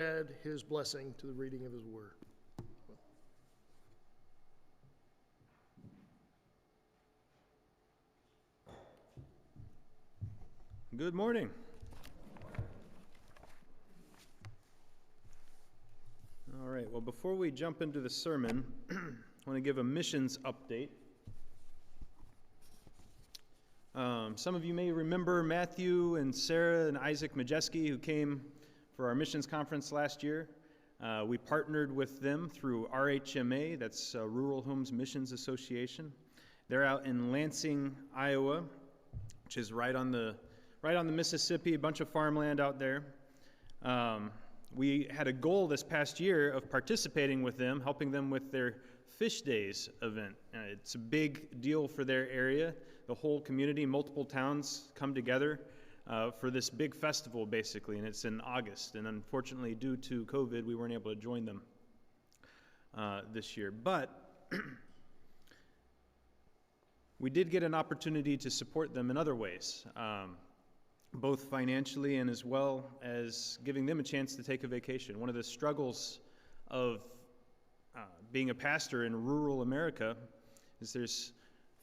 add his blessing to the reading of his word. Good morning. All right, well, before we jump into the sermon, I want to give a missions update. Some of you may remember Matthew and Sarah and Isaac Majeski, who came for our missions conference last year. We partnered with them through RHMA, that's Rural Homes Missions Association. They're out in Lansing, Iowa, which is right on the Mississippi, a bunch of farmland out there. We had a goal this past year of participating with them, helping them with their Fish Days event. It's a big deal for their area. The whole community, multiple towns come together for this big festival, basically, and it's in August. And unfortunately, due to COVID, we weren't able to join them this year. But we did get an opportunity to support them in other ways, both financially and as well as giving them a chance to take a vacation. One of the struggles of being a pastor in rural America is there's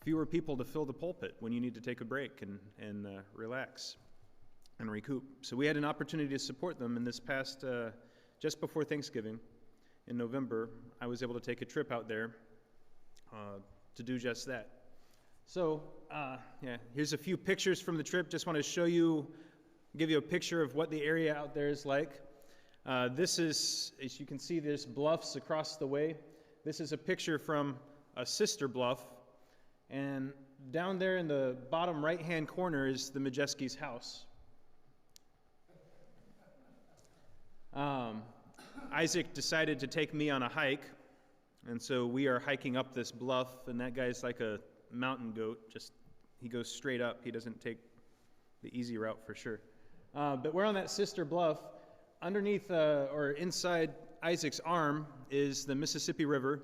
fewer people to fill the pulpit when you need to take a break and relax and recoup. So we had an opportunity to support them in this past, just before Thanksgiving in November. I was able to take a trip out there to do just that. So, here's a few pictures from the trip. Just want to give you a picture of what the area out there is like. This is, as you can see, there's bluffs across the way. This is a picture from a sister bluff. And down there in the bottom right-hand corner is the Majeski's house. Isaac decided to take me on a hike, and so we are hiking up this bluff, and that guy's like a mountain goat. He goes straight up. He doesn't take the easy route for sure. But we're on that sister bluff. Underneath or inside Isaac's arm is the Mississippi River.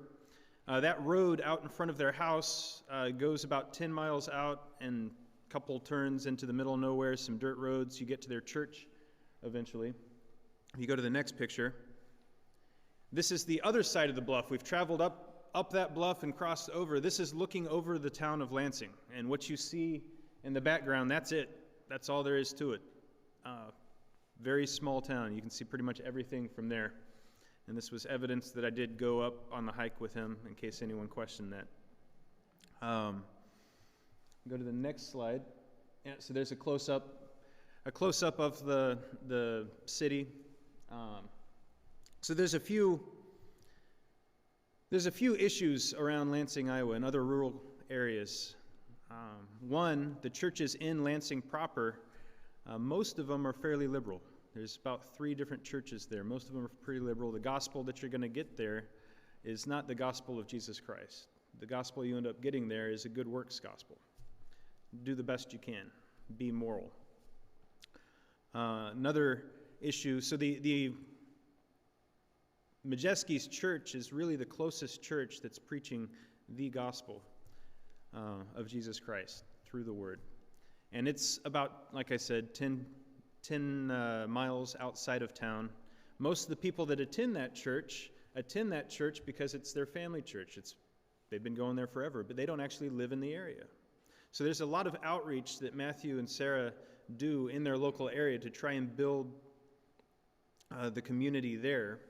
That road out in front of their house goes about 10 miles out and a couple turns into the middle of nowhere, some dirt roads. You get to their church eventually. If you go to the next picture, this is the other side of the bluff. We've traveled up that bluff and crossed over. This is looking over the town of Lansing. And what you see in the background, that's it. That's all there is to it. Very small town. You can see pretty much everything from there. And this was evidence that I did go up on the hike with him, in case anyone questioned that. Go to the next slide. Yeah, so there's a close-up of the city. So there's a few issues around Lansing, Iowa, and other rural areas. One, the churches in Lansing proper, most of them are fairly liberal. There's about 3 different churches there. Most of them are pretty liberal. The gospel that you're going to get there is not the gospel of Jesus Christ. The gospel you end up getting there is a good works gospel. Do the best you can. Be moral. Another issue, so the Majeski's church is really the closest church that's preaching the gospel of Jesus Christ through the word. And it's about, like I said, 10 miles outside of town. Most of the people that attend that church because it's their family church. They've been going there forever, but they don't actually live in the area. So there's a lot of outreach that Matthew and Sarah do in their local area to try and build the community there.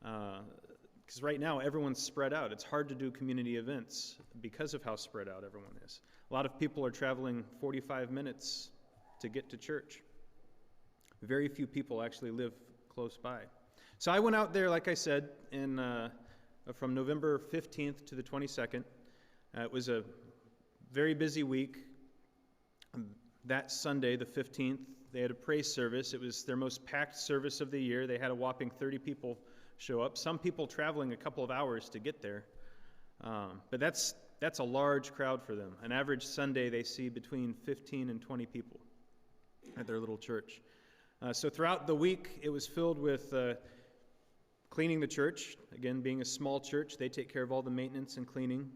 Because right now everyone's spread out. It's hard to do community events because of how spread out everyone is. A lot of people are traveling 45 minutes to get to church. Very few people actually live close by. So I went out there, like I said, from November 15th to the 22nd. It was a very busy week. That Sunday, the 15th, they had a praise service. It was their most packed service of the year. They had a whopping 30 people show up. Some people traveling a couple of hours to get there. But that's a large crowd for them. An average Sunday, they see between 15 and 20 people at their little church. So throughout the week, it was filled with cleaning the church. Again, being a small church, they take care of all the maintenance and cleaning.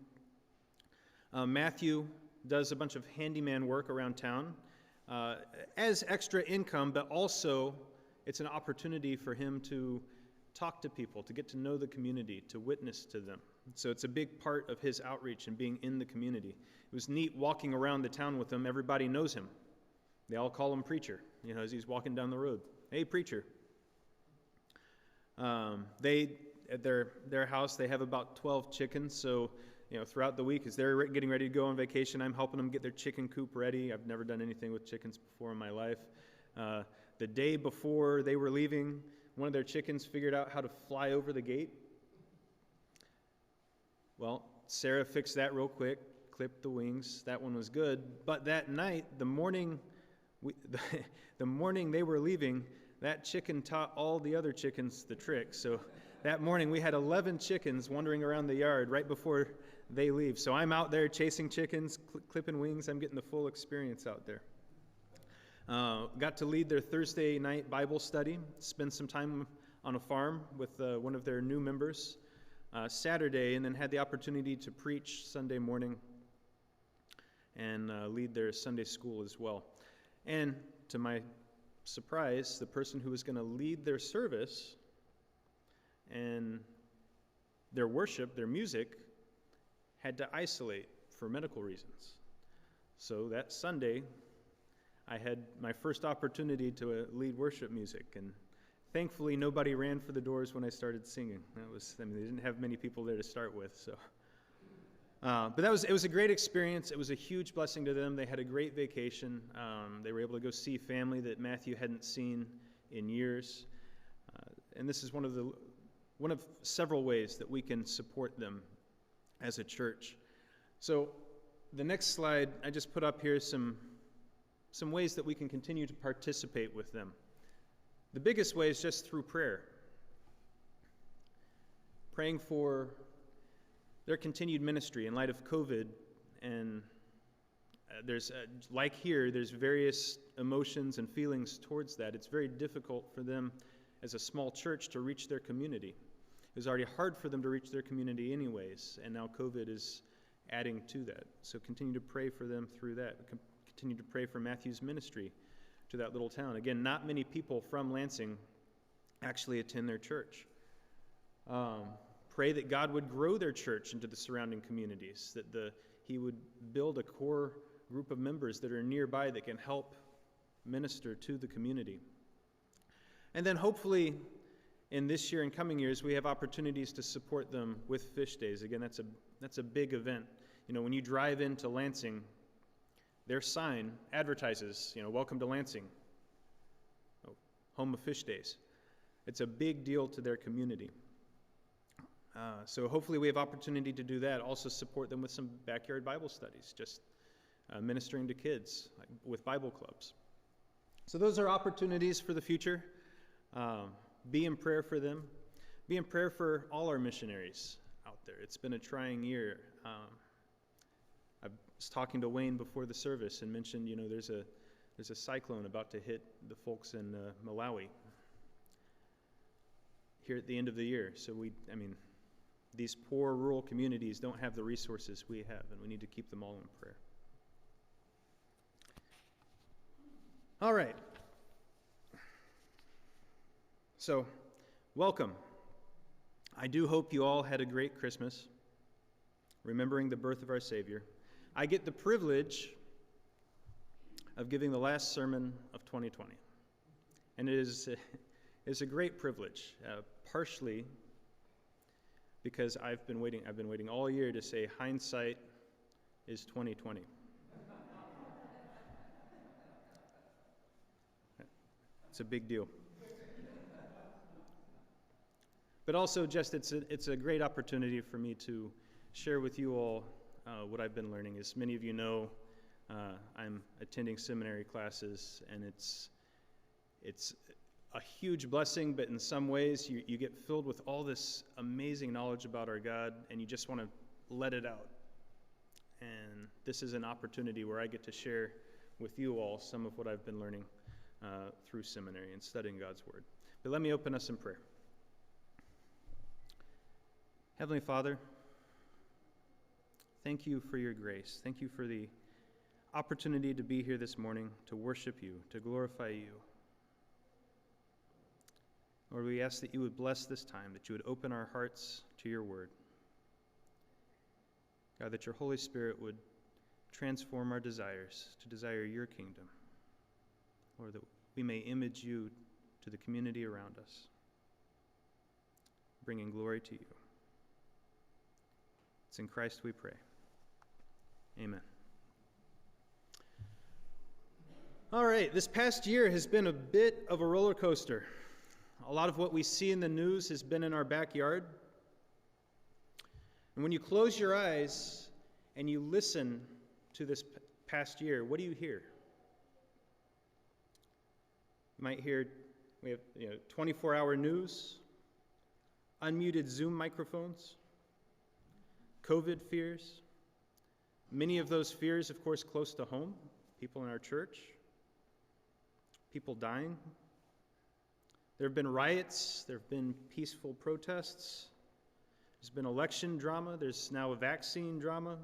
Matthew does a bunch of handyman work around town as extra income, but also it's an opportunity for him to talk to people, to get to know the community, to witness to them. So it's a big part of his outreach and being in the community. It was neat walking around the town with him. Everybody knows him. They all call him Preacher, as he's walking down the road. Hey, Preacher. At their house, they have about 12 chickens. So, throughout the week, as they're getting ready to go on vacation, I'm helping them get their chicken coop ready. I've never done anything with chickens before in my life. The day before they were leaving, one of their chickens figured out how to fly over the gate. Well, Sarah fixed that real quick, clipped the wings. That one was good. But that night, the morning they were leaving, that chicken taught all the other chickens the trick. So that morning we had 11 chickens wandering around the yard right before they leave. So I'm out there chasing chickens, clipping wings. I'm getting the full experience out there. Got to lead their Thursday night Bible study, spend some time on a farm with one of their new members Saturday, and then had the opportunity to preach Sunday morning and lead their Sunday school as well. And to my surprise, the person who was going to lead their service and their worship, their music, had to isolate for medical reasons. So that Sunday, I had my first opportunity to lead worship music, and thankfully nobody ran for the doors when I started singing. They didn't have many people there to start with, so. But it was a great experience. It was a huge blessing to them. They had a great vacation. They were able to go see family that Matthew hadn't seen in years. And this is one of several ways that we can support them as a church. So the next slide, I just put up here some ways that we can continue to participate with them. The biggest way is just through prayer. Praying for their continued ministry in light of COVID, and there's various emotions and feelings towards that. It's very difficult for them as a small church to reach their community. It was already hard for them to reach their community anyways, and now COVID is adding to that. So continue to pray for them through that. Continue to pray for Matthew's ministry to that little town. Again, not many people from Lansing actually attend their church. Pray that God would grow their church into the surrounding communities, that He would build a core group of members that are nearby that can help minister to the community. And then hopefully in this year and coming years, we have opportunities to support them with fish days. Again, that's a big event. When you drive into Lansing, their sign advertises, welcome to Lansing, home of fish days. It's a big deal to their community. So hopefully we have opportunity to do that. Also support them with some backyard Bible studies, just ministering to kids with Bible clubs. So those are opportunities for the future. Be in prayer for them. Be in prayer for all our missionaries out there. It's been a trying year. I was talking to Wayne before the service and mentioned, there's a cyclone about to hit the folks in Malawi here at the end of the year. So these poor rural communities don't have the resources we have, and we need to keep them all in prayer. All right. So, welcome. I do hope you all had a great Christmas, remembering the birth of our Savior. I get the privilege of giving the last sermon of 2020. And it is a great privilege, partially because I've been waiting all year to say hindsight is 2020. It's a big deal. But also just it's a great opportunity for me to share with you all what I've been learning. As many of you know, I'm attending seminary classes, and it's a huge blessing, but in some ways you get filled with all this amazing knowledge about our God, and you just want to let it out. And this is an opportunity where I get to share with you all some of what I've been learning through seminary and studying God's Word. But let me open us in prayer. Heavenly Father, thank you for your grace. Thank you for the opportunity to be here this morning, to worship you, to glorify you. Lord, we ask that you would bless this time, that you would open our hearts to your word. God, that your Holy Spirit would transform our desires to desire your kingdom. Lord, that we may image you to the community around us, bringing glory to you. It's in Christ we pray. Amen. All right, this past year has been a bit of a roller coaster. A lot of what we see in the news has been in our backyard. And when you close your eyes and you listen to this past year, what do you hear? You might hear we have 24-hour news, unmuted Zoom microphones, COVID fears. Many of those fears, of course, close to home, people in our church, people dying. There have been riots, there have been peaceful protests, there's been election drama, there's now a vaccine drama.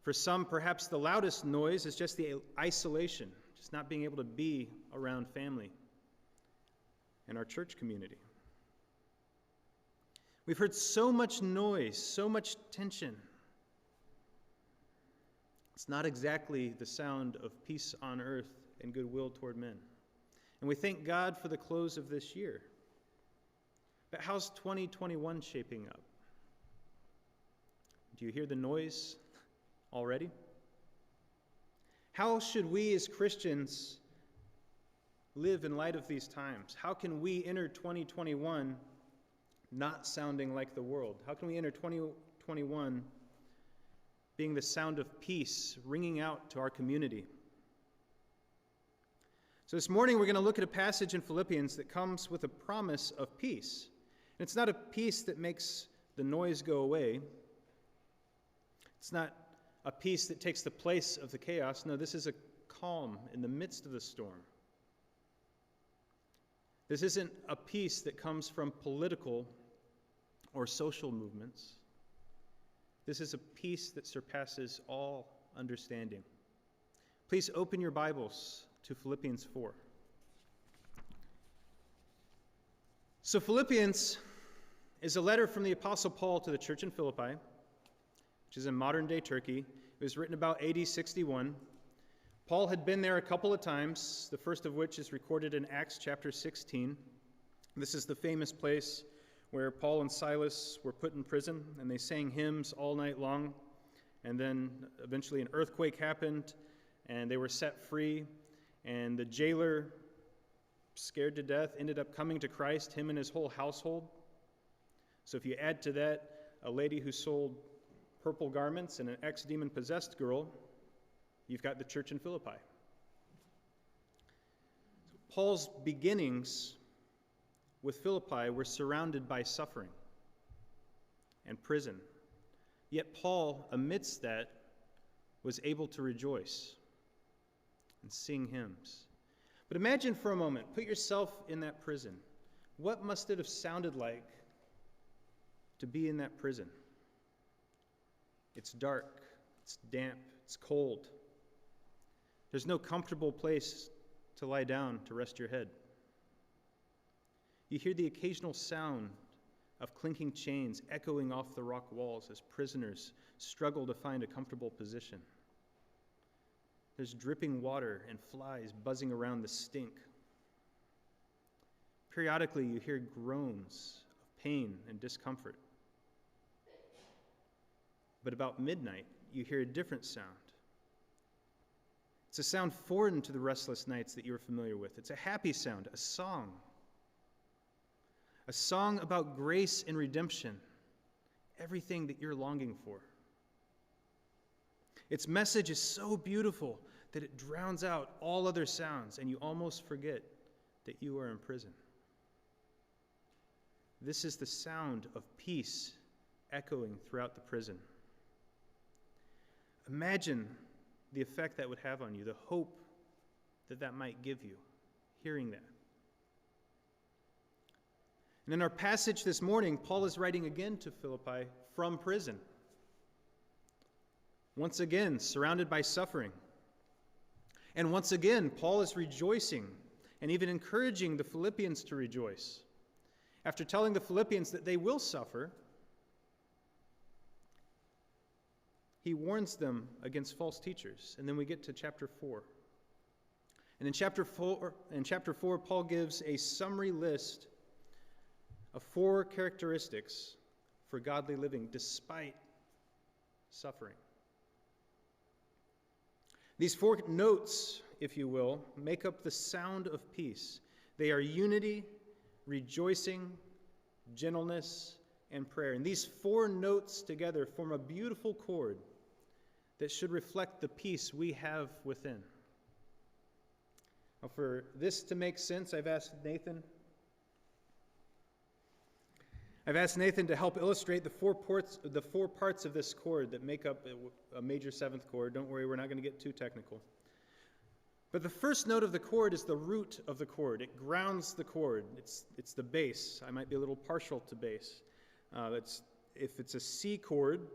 For some, perhaps the loudest noise is just the isolation, just not being able to be around family and our church community. We've heard so much noise, so much tension. It's not exactly the sound of peace on earth and goodwill toward men. And we thank God for the close of this year. But how's 2021 shaping up? Do you hear the noise already? How should we as Christians live in light of these times? How can we enter 2021 not sounding like the world? How can we enter 2021 being the sound of peace ringing out to our community? So this morning we're going to look at a passage in Philippians that comes with a promise of peace. And it's not a peace that makes the noise go away. It's not a peace that takes the place of the chaos. No, this is a calm in the midst of the storm. This isn't a peace that comes from political or social movements. This is a peace that surpasses all understanding. Please open your Bibles to Philippians 4. So Philippians is a letter from the Apostle Paul to the church in Philippi, which is in modern-day Turkey. It was written about AD 61. Paul had been there a couple of times, the first of which is recorded in Acts chapter 16. This is the famous place where Paul and Silas were put in prison, and they sang hymns all night long. And then eventually an earthquake happened, and they were set free. And the jailer, scared to death, ended up coming to Christ, him and his whole household. So if you add to that a lady who sold purple garments and an ex-demon-possessed girl, you've got the church in Philippi. Paul's beginnings with Philippi were surrounded by suffering and prison. Yet Paul, amidst that, was able to rejoice and sing hymns. But imagine for a moment, put yourself in that prison. What must it have sounded like to be in that prison? It's dark, it's damp, it's cold. There's no comfortable place to lie down to rest your head. You hear the occasional sound of clinking chains echoing off the rock walls as prisoners struggle to find a comfortable position. There's dripping water and flies buzzing around the stink. Periodically, you hear groans of pain and discomfort. But about midnight, you hear a different sound. It's a sound foreign to the restless nights that you're familiar with. It's a happy sound, a song about grace and redemption, everything that you're longing for. Its message is so beautiful that it drowns out all other sounds, and you almost forget that you are in prison. This is the sound of peace echoing throughout the prison. Imagine the effect that would have on you, the hope that that might give you, hearing that. And in our passage this morning, Paul is writing again to Philippi from prison. Once again, surrounded by suffering. And once again, Paul is rejoicing and even encouraging the Philippians to rejoice. After telling the Philippians that they will suffer, he warns them against false teachers. And then we get to chapter 4. And in chapter 4, Paul gives a summary list of 4 characteristics for godly living despite suffering. These 4 notes, if you will, make up the sound of peace. They are unity, rejoicing, gentleness, and prayer. And these 4 notes together form a beautiful chord that should reflect the peace we have within. Now, for this to make sense, I've asked Nathan to help illustrate the 4 parts of this chord that make up a major 7th chord. Don't worry, we're not going to get too technical. But the first note of the chord is the root of the chord. It grounds the chord. It's the bass. I might be a little partial to bass. If it's a C chord,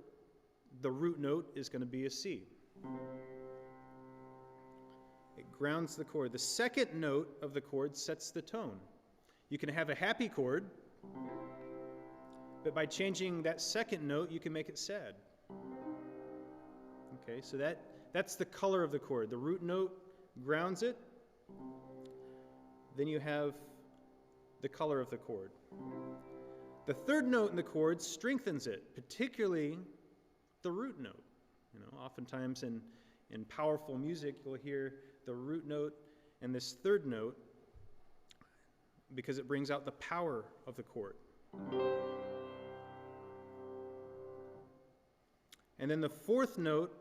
the root note is going to be a C. It grounds the chord. The second note of the chord sets the tone. You can have a happy chord, but by changing that second note, you can make it sad. Okay, so that's the color of the chord. The root note grounds it. Then you have the color of the chord. The third note in the chord strengthens it, particularly the root note. Oftentimes in powerful music, you'll hear the root note and this third note because it brings out the power of the chord. And then the fourth note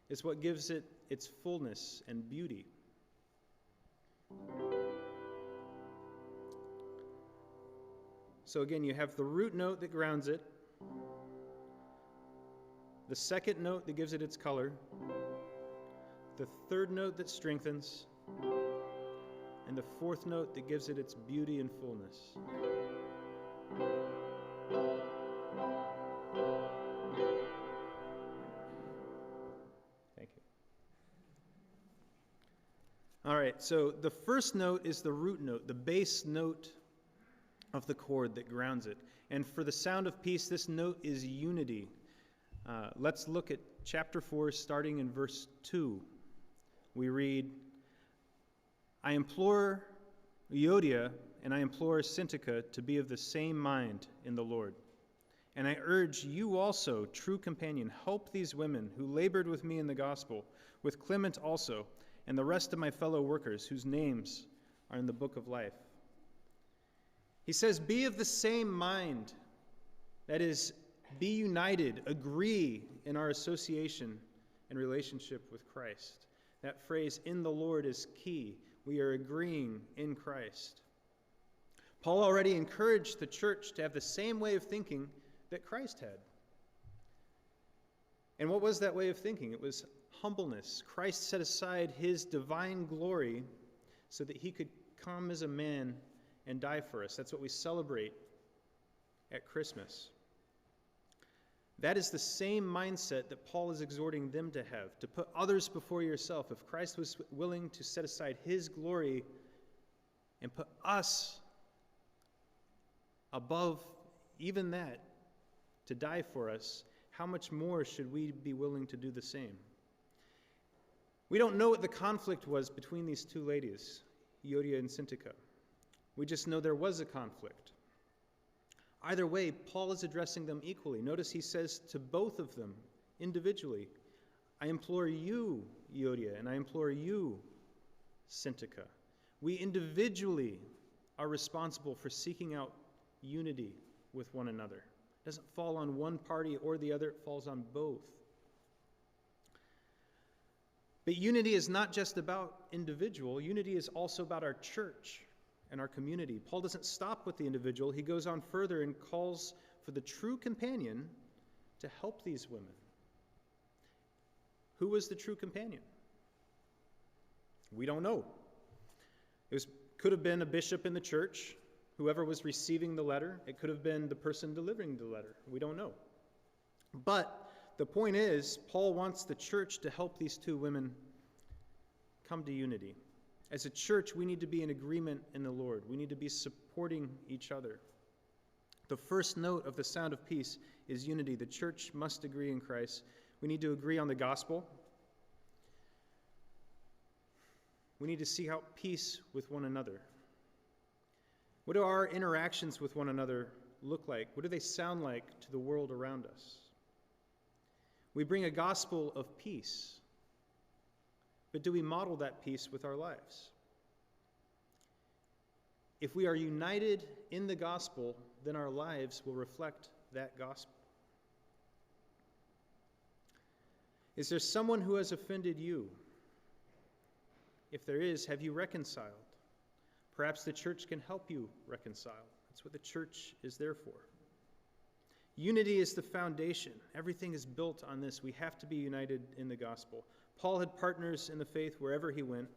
is what gives it its fullness and beauty. So again, you have the root note that grounds it, the second note that gives it its color, the third note that strengthens, and the fourth note that gives it its beauty and fullness. Thank you. All right, so the first note is the root note, the bass note of the chord that grounds it. And for the sound of peace, this note is unity. Let's look at chapter 4, starting in verse 2. We read, I implore Euodia and I implore Syntyche to be of the same mind in the Lord. And I urge you also, true companion, help these women who labored with me in the gospel, with Clement also, and the rest of my fellow workers whose names are in the book of life. He says, be of the same mind. That is, be united, agree in our association and relationship with Christ. That phrase, in the Lord, is key. We are agreeing in Christ. Paul already encouraged the church to have the same way of thinking that Christ had. And what was that way of thinking? It was humbleness. Christ set aside his divine glory so that he could come as a man and die for us. That's what we celebrate at Christmas. That is the same mindset that Paul is exhorting them to have, to put others before yourself. If Christ was willing to set aside his glory and put us above even that to die for us, how much more should we be willing to do the same? We don't know what the conflict was between these two ladies, Euodia and Syntyche. We just know there was a conflict. Either way, Paul is addressing them equally. Notice he says to both of them individually, I implore you, Euodia, and I implore you, Syntyche. We individually are responsible for seeking out unity with one another. It doesn't fall on one party or the other, it falls on both. But unity is not just about individual, unity is also about our church and our community. Paul doesn't stop with the individual. He goes on further and calls for the true companion to help these women. Who was the true companion? We don't know. Could have been a bishop in the church, whoever was receiving the letter. It could have been the person delivering the letter. We don't know. But the point is, Paul wants the church to help these two women come to unity. As a church, we need to be in agreement in the Lord. We need to be supporting each other. The first note of the sound of peace is unity. The church must agree in Christ. We need to agree on the gospel. We need to seek out peace with one another. What do our interactions with one another look like? What do they sound like to the world around us? We bring a gospel of peace. But do we model that peace with our lives? If we are united in the gospel, then our lives will reflect that gospel. Is there someone who has offended you? If there is, have you reconciled? Perhaps the church can help you reconcile. That's what the church is there for. Unity is the foundation. Everything is built on this. We have to be united in the gospel. Paul had partners in the faith wherever he went.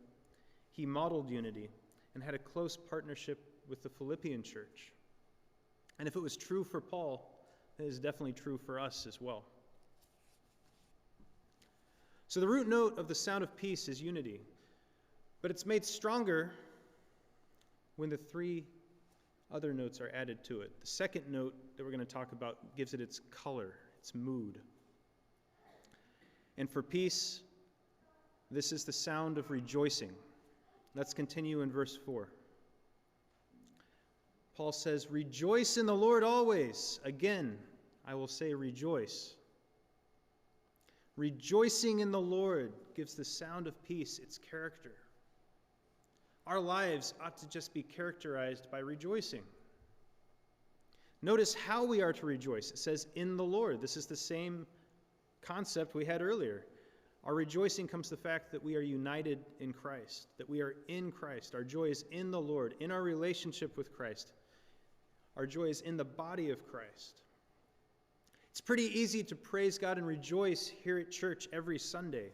He modeled unity and had a close partnership with the Philippian church. And if it was true for Paul, it is definitely true for us as well. So the root note of the sound of peace is unity, but it's made stronger when the three other notes are added to it. The second note that we're going to talk about gives it its color, its mood. And for peace, this is the sound of rejoicing. Let's continue in verse 4. Paul says, "Rejoice in the Lord always. Again, I will say rejoice." Rejoicing in the Lord gives the sound of peace its character. Our lives ought to just be characterized by rejoicing. Notice how we are to rejoice. It says, in the Lord. This is the same concept we had earlier. Our rejoicing comes to the fact that we are united in Christ, that we are in Christ. Our joy is in the Lord, in our relationship with Christ. Our joy is in the body of Christ. It's pretty easy to praise God and rejoice here at church every Sunday.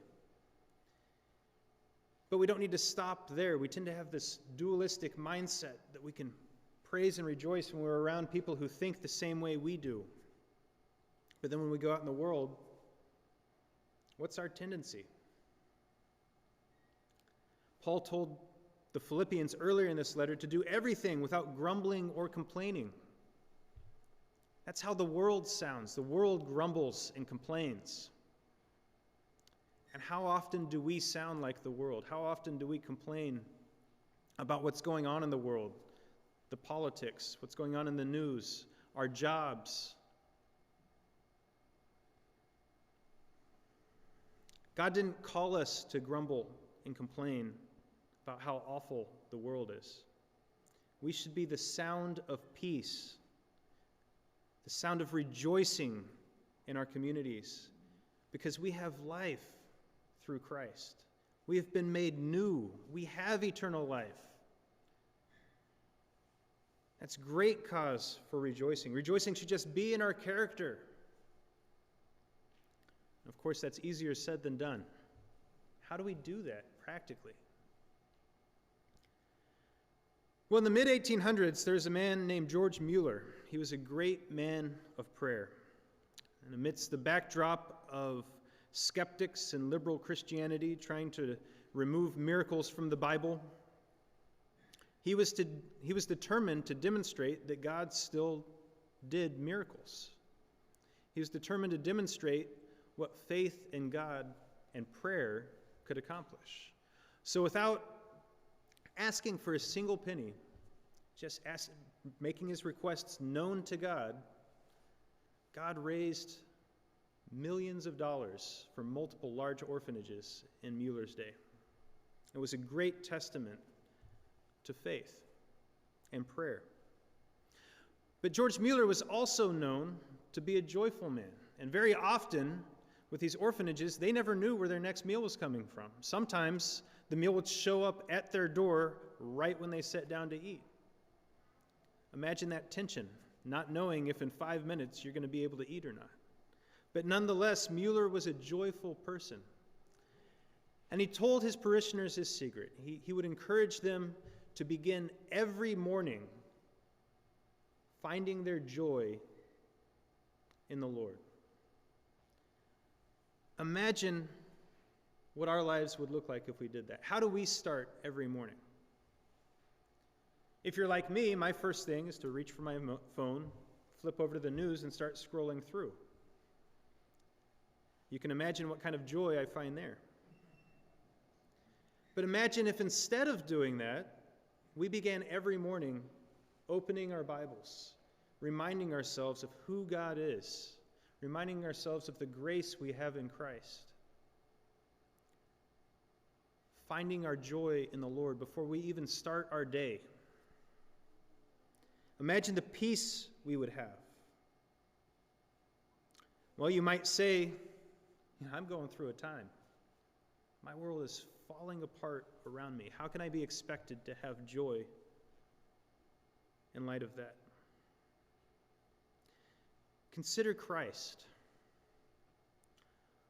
But we don't need to stop there. We tend to have this dualistic mindset that we can praise and rejoice when we're around people who think the same way we do. But then when we go out in the world, what's our tendency? Paul told the Philippians earlier in this letter to do everything without grumbling or complaining. That's how the world sounds. The world grumbles and complains. And how often do we sound like the world? How often do we complain about what's going on in the world? The politics, what's going on in the news, our jobs. God didn't call us to grumble and complain about how awful the world is. We should be the sound of peace, the sound of rejoicing in our communities, because we have life through Christ. We have been made new. We have eternal life. That's great cause for rejoicing. Rejoicing should just be in our character. Of course, that's easier said than done. How do we do that practically? Well, in the mid-1800s, there's a man named George Mueller. He was a great man of prayer. And amidst the backdrop of skeptics and liberal Christianity trying to remove miracles from the Bible, he was determined to demonstrate that God still did miracles. He was determined to demonstrate what faith in God and prayer could accomplish. So without asking for a single penny, just making his requests known to God, God raised millions of dollars for multiple large orphanages in Mueller's day. It was a great testament to faith and prayer. But George Mueller was also known to be a joyful man. And very often, with these orphanages, they never knew where their next meal was coming from. Sometimes the meal would show up at their door right when they sat down to eat. Imagine that tension, not knowing if in 5 minutes you're going to be able to eat or not. But nonetheless, Mueller was a joyful person. And he told his parishioners his secret. He would encourage them to begin every morning finding their joy in the Lord. Imagine what our lives would look like if we did that. How do we start every morning? If you're like me, my first thing is to reach for my phone, flip over to the news, and start scrolling through. You can imagine what kind of joy I find there. But imagine if instead of doing that, we began every morning opening our Bibles, reminding ourselves of who God is, reminding ourselves of the grace we have in Christ, finding our joy in the Lord before we even start our day. Imagine the peace we would have. Well, you might say, I'm going through a time. My world is falling apart around me. How can I be expected to have joy in light of that? Consider Christ,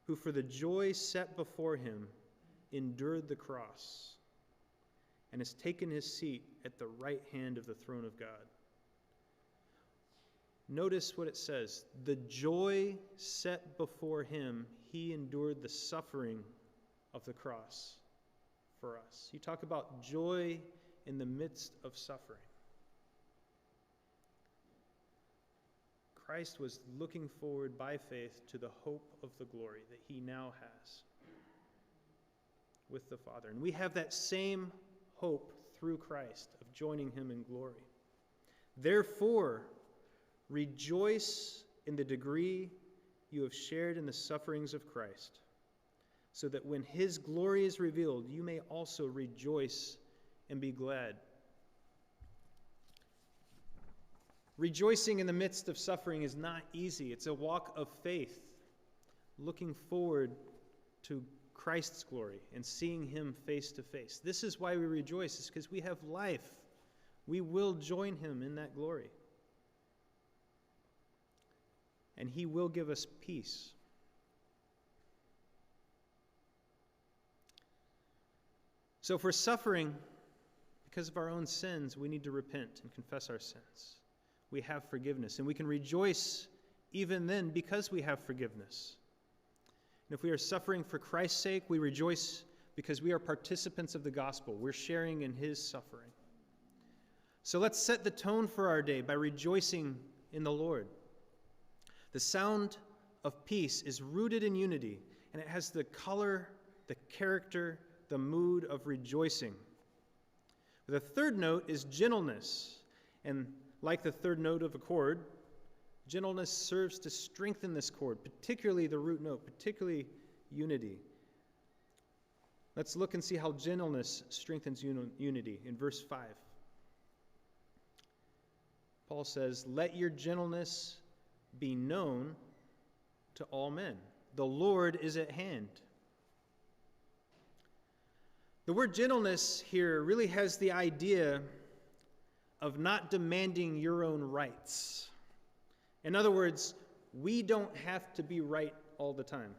who for the joy set before him endured the cross and has taken his seat at the right hand of the throne of God. Notice what it says. The joy set before him, he endured the suffering of the cross for us. You talk about joy in the midst of suffering. Christ was looking forward by faith to the hope of the glory that he now has with the Father. And we have that same hope through Christ of joining him in glory. Therefore, rejoice in the degree you have shared in the sufferings of Christ, so that when his glory is revealed, you may also rejoice and be glad. Rejoicing in the midst of suffering is not easy. It's a walk of faith, looking forward to Christ's glory and seeing him face to face. This is why we rejoice, is because we have life. We will join him in that glory. And he will give us peace. So if we're suffering because of our own sins, we need to repent and confess our sins. We have forgiveness, and we can rejoice even then because we have forgiveness. And if we are suffering for Christ's sake, we rejoice because we are participants of the gospel. We're sharing in his suffering. So let's set the tone for our day by rejoicing in the Lord. The sound of peace is rooted in unity, and it has the color, the character, the mood of rejoicing. The third note is gentleness, and like the third note of a chord, gentleness serves to strengthen this chord, particularly the root note, particularly unity. Let's look and see how gentleness strengthens unity in verse 5. Paul says, "Let your gentleness be known to all men. The Lord is at hand." The word gentleness here really has the idea of not demanding your own rights. In other words, we don't have to be right all the time.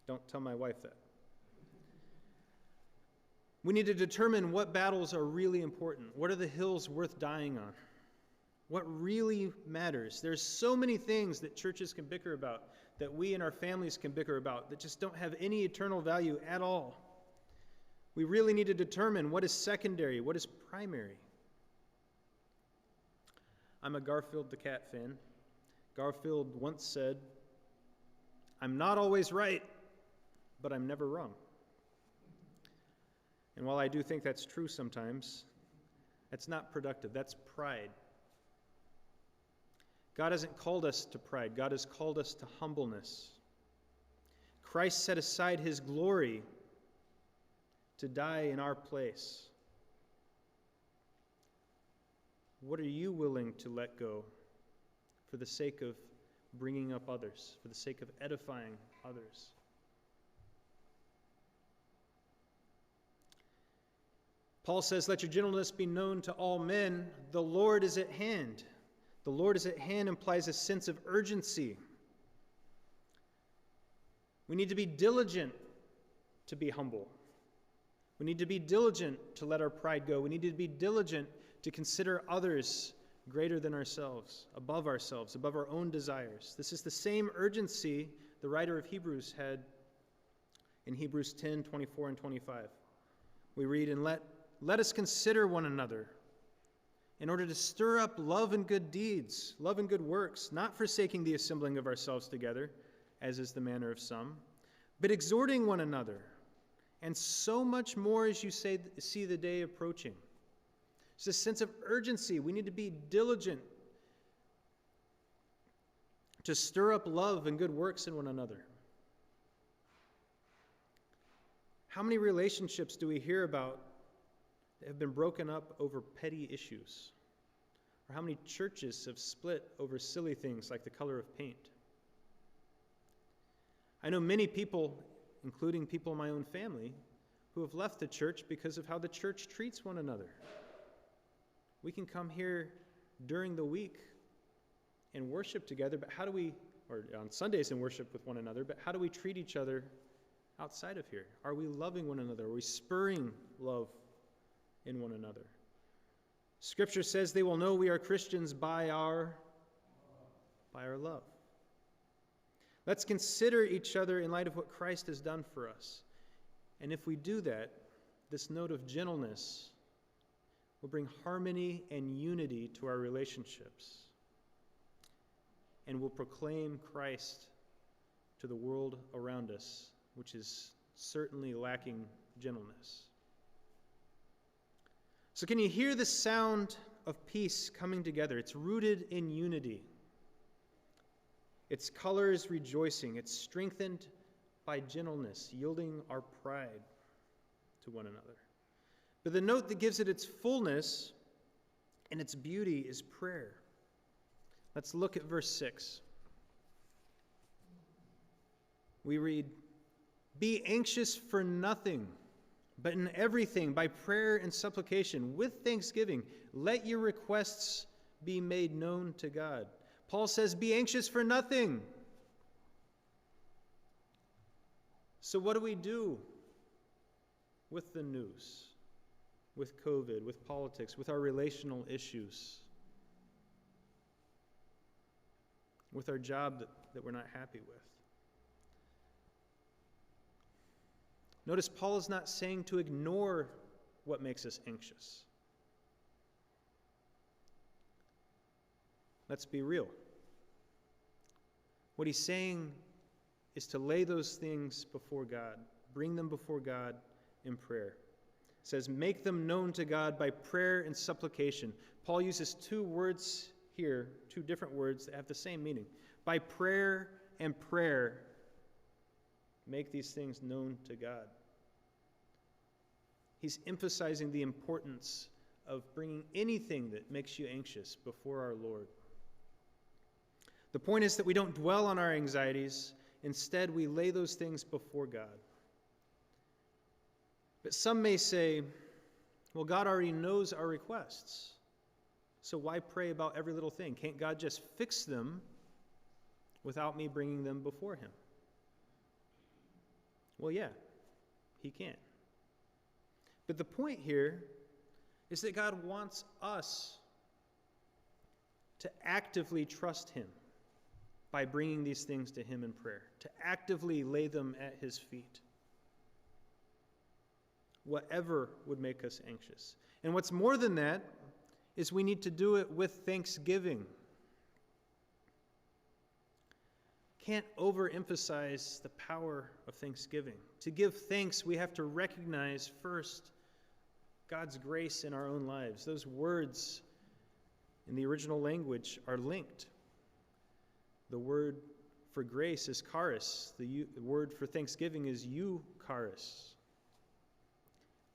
Don't tell my wife that. We need to determine what battles are really important. What are the hills worth dying on? What really matters? There's so many things that churches can bicker about, that we and our families can bicker about, that just don't have any eternal value at all. We really need to determine what is secondary, what is primary. I'm a Garfield the Cat fan. Garfield once said, "I'm not always right, but I'm never wrong." And while I do think that's true sometimes, that's not productive. That's pride. God hasn't called us to pride. God has called us to humbleness. Christ set aside his glory to die in our place. What are you willing to let go for the sake of bringing up others, for the sake of edifying others? Paul says, "Let your gentleness be known to all men. The Lord is at hand." The Lord is at hand implies a sense of urgency. We need to be diligent to be humble. We need to be diligent to let our pride go. We need to be diligent to consider others greater than ourselves, above our own desires. This is the same urgency the writer of Hebrews had In Hebrews 10:24 and 25, we read, "And let us consider one another in order to stir up love and good deeds, love and good works, not forsaking the assembling of ourselves together, as is the manner of some, but exhorting one another, and so much more as you see the day approaching." It's a sense of urgency. We need to be diligent to stir up love and good works in one another. How many relationships do we hear about that have been broken up over petty issues? Or how many churches have split over silly things like the color of paint? I know many people, including people in my own family, who have left the church because of how the church treats one another. We can come here during the week and worship together, but how do we, or on Sundays and worship with one another, but how do we treat each other outside of here? Are we loving one another? Are we spurring love in one another? Scripture says they will know we are Christians by our love. Let's consider each other in light of what Christ has done for us. And if we do that, this note of gentleness will bring harmony and unity to our relationships, and will proclaim Christ to the world around us, which is certainly lacking gentleness. So can you hear the sound of peace coming together? It's rooted in unity. Its color is rejoicing. It's strengthened by gentleness, yielding our pride to one another. But the note that gives it its fullness and its beauty is prayer. Let's look at verse 6. We read, "Be anxious for nothing, but in everything, by prayer and supplication, with thanksgiving, let your requests be made known to God." Paul says, be anxious for nothing. So what do we do with the news, with COVID, with politics, with our relational issues, with our job that we're not happy with? Notice Paul is not saying to ignore what makes us anxious. Let's be real. What he's saying is to lay those things before God, bring them before God in prayer. It says, make them known to God by prayer and supplication. Paul uses two words here, two different words that have the same meaning. By prayer and prayer, make these things known to God. He's emphasizing the importance of bringing anything that makes you anxious before our Lord. The point is that we don't dwell on our anxieties. Instead, we lay those things before God. But some may say, well, God already knows our requests, so why pray about every little thing? Can't God just fix them without me bringing them before him? Well, yeah, he can. But the point here is that God wants us to actively trust him by bringing these things to him in prayer, to actively lay them at his feet, whatever would make us anxious. And what's more than that is we need to do it with thanksgiving. Can't overemphasize the power of thanksgiving. To give thanks, we have to recognize first God's grace in our own lives. Those words in the original language are linked. The word for grace is charis. The word for thanksgiving is eucharis.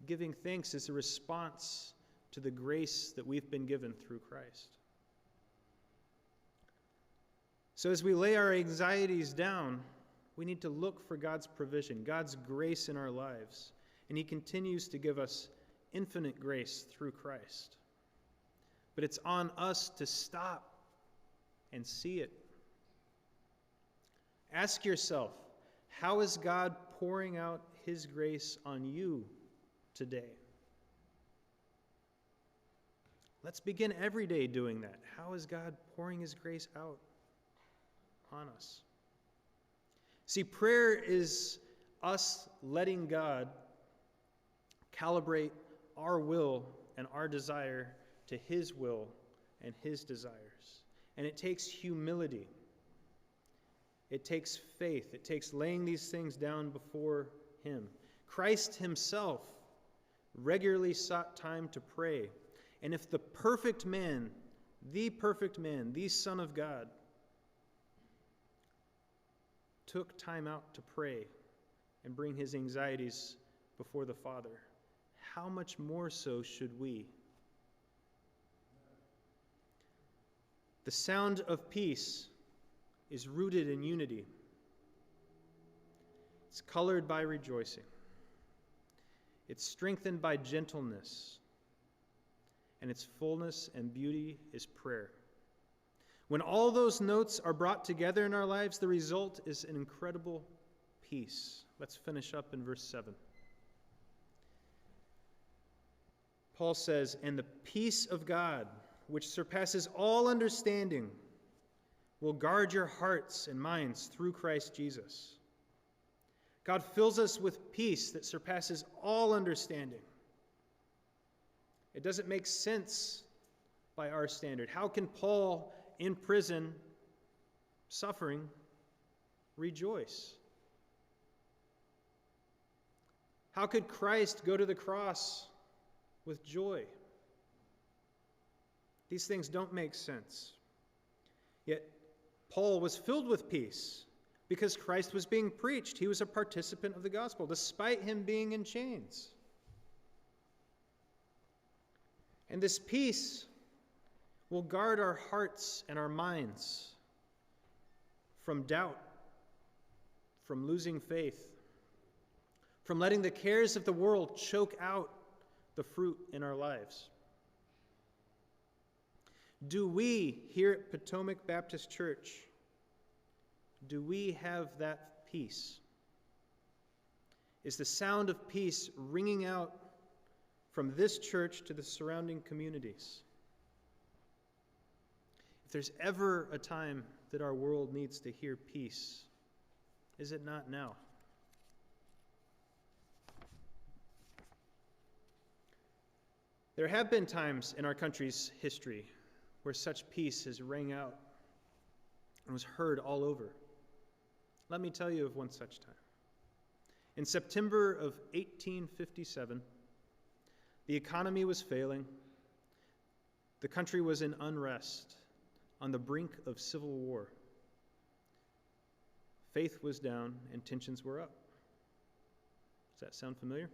Giving thanks is a response to the grace that we've been given through Christ. So as we lay our anxieties down, we need to look for God's provision, God's grace in our lives. And he continues to give us infinite grace through Christ. But it's on us to stop and see it. Ask yourself, how is God pouring out his grace on you today? Let's begin every day doing that. How is God pouring his grace out on us? See, prayer is us letting God calibrate our will and our desire to His will and His desires. And it takes humility. It takes faith. It takes laying these things down before Him. Christ Himself regularly sought time to pray. And if the perfect man, the Son of God, took time out to pray and bring his anxieties before the Father, how much more so should we? The sound of peace is rooted in unity. It's colored by rejoicing. It's strengthened by gentleness. And its fullness and beauty is prayer. When all those notes are brought together in our lives, the result is an incredible peace. Let's finish up in verse 7. Paul says, "And the peace of God, which surpasses all understanding, will guard your hearts and minds through Christ Jesus." God fills us with peace that surpasses all understanding. It doesn't make sense by our standard. How can Paul, in prison, suffering, rejoice? How could Christ go to the cross with joy? These things don't make sense. Yet Paul was filled with peace because Christ was being preached. He was a participant of the gospel, despite him being in chains. And this peace will guard our hearts and our minds from doubt, from losing faith, from letting the cares of the world choke out the fruit in our lives. Do we, here at Potomac Baptist Church, do we have that peace? Is the sound of peace ringing out from this church to the surrounding communities? If there's ever a time that our world needs to hear peace, is it not now? There have been times in our country's history where such peace has rang out and was heard all over. Let me tell you of one such time. In September of 1857, the economy was failing. The country was in unrest, on the brink of civil war. Faith was down and tensions were up. Does that sound familiar?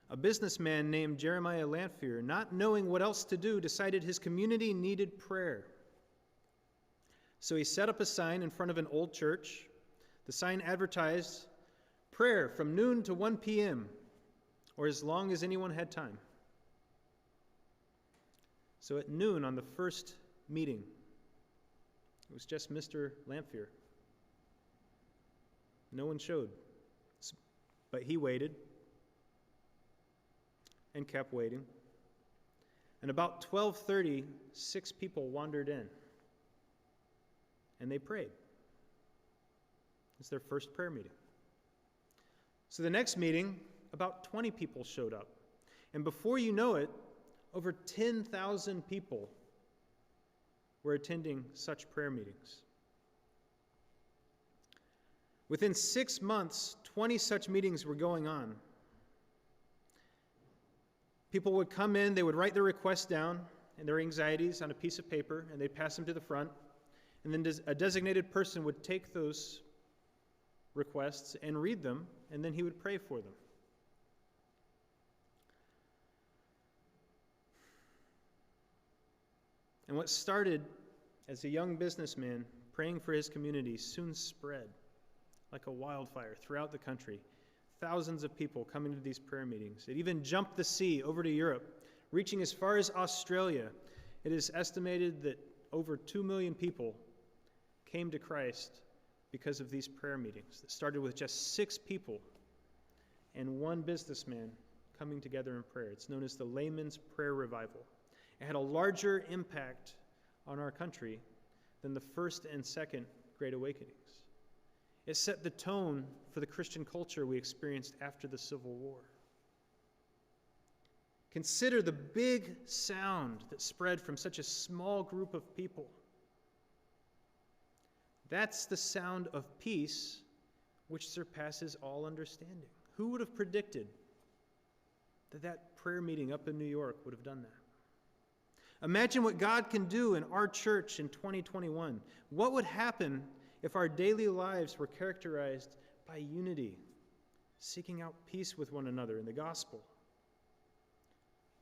A businessman named Jeremiah Lanphier, not knowing what else to do, decided his community needed prayer. So he set up a sign in front of an old church. The sign advertised prayer from noon to 1 p.m., or as long as anyone had time. So at noon on the first meeting, it was just Mr. Lanphier. No one showed, but he waited and kept waiting. And about 12:30, 6 people wandered in, and they prayed. It's their first prayer meeting. So the next meeting, about 20 people showed up. And before you know it, over 10,000 people were attending such prayer meetings. Within 6 months, 20 such meetings were going on. People would come in, they would write their requests down and their anxieties on a piece of paper, and they'd pass them to the front. And then a designated person would take those requests and read them, and then he would pray for them. And what started as a young businessman praying for his community soon spread like a wildfire throughout the country. Thousands of people coming to these prayer meetings. It even jumped the sea over to Europe, reaching as far as Australia. It is estimated that over 2 million people came to Christ because of these prayer meetings that started with just 6 people and one businessman coming together in prayer. It's known as the Layman's Prayer Revival. It had a larger impact on our country than the first and second Great Awakenings. It set the tone for the Christian culture we experienced after the Civil War. Consider the big sound that spread from such a small group of people. That's the sound of peace which surpasses all understanding. Who would have predicted that prayer meeting up in New York would have done that? Imagine what God can do in our church in 2021. What would happen if our daily lives were characterized by unity, seeking out peace with one another in the gospel?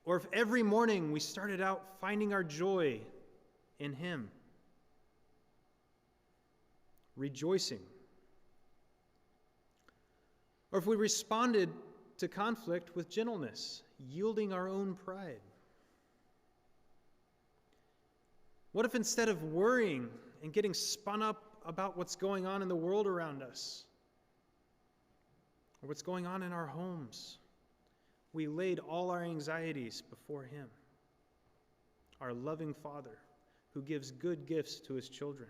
Or if every morning we started out finding our joy in Him, rejoicing. Or if we responded to conflict with gentleness, yielding our own pride. What if instead of worrying and getting spun up about what's going on in the world around us, or what's going on in our homes, we laid all our anxieties before Him, our loving Father who gives good gifts to His children?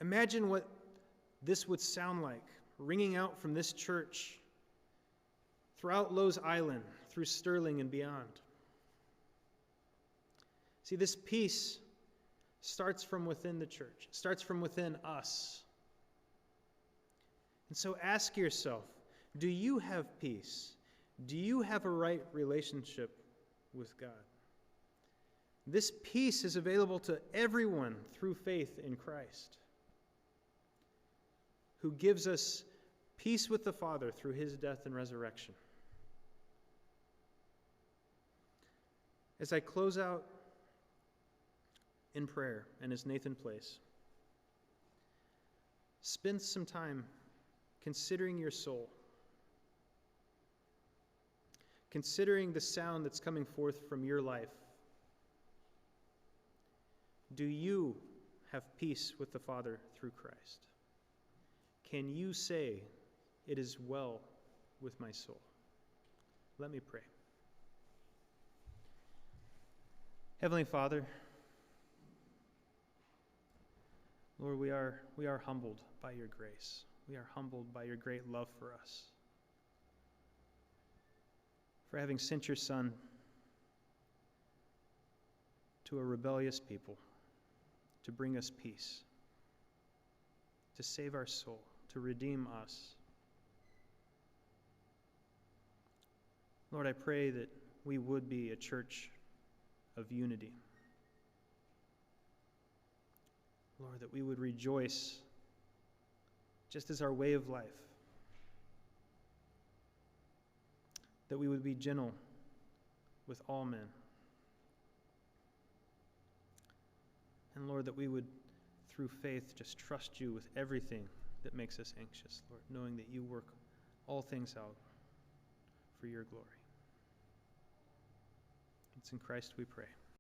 Imagine what this would sound like, ringing out from this church throughout Lowe's Island, through Sterling and beyond. See, this peace starts from within the church. It starts from within us. And so ask yourself, do you have peace? Do you have a right relationship with God? This peace is available to everyone through faith in Christ, who gives us peace with the Father through His death and resurrection. As I close out in prayer, and as Nathan plays, spend some time considering your soul, considering the sound that's coming forth from your life. Do you have peace with the Father through Christ? Can you say, "It is well with my soul"? Let me pray. Heavenly Father, Lord, we are humbled by your grace. We are humbled by your great love for us, for having sent your Son to a rebellious people to bring us peace, to save our soul, to redeem us. Lord, I pray that we would be a church of unity. Lord, that we would rejoice just as our way of life, that we would be gentle with all men. And Lord, that we would, through faith, just trust you with everything that makes us anxious, Lord, knowing that you work all things out for your glory. It's in Christ we pray.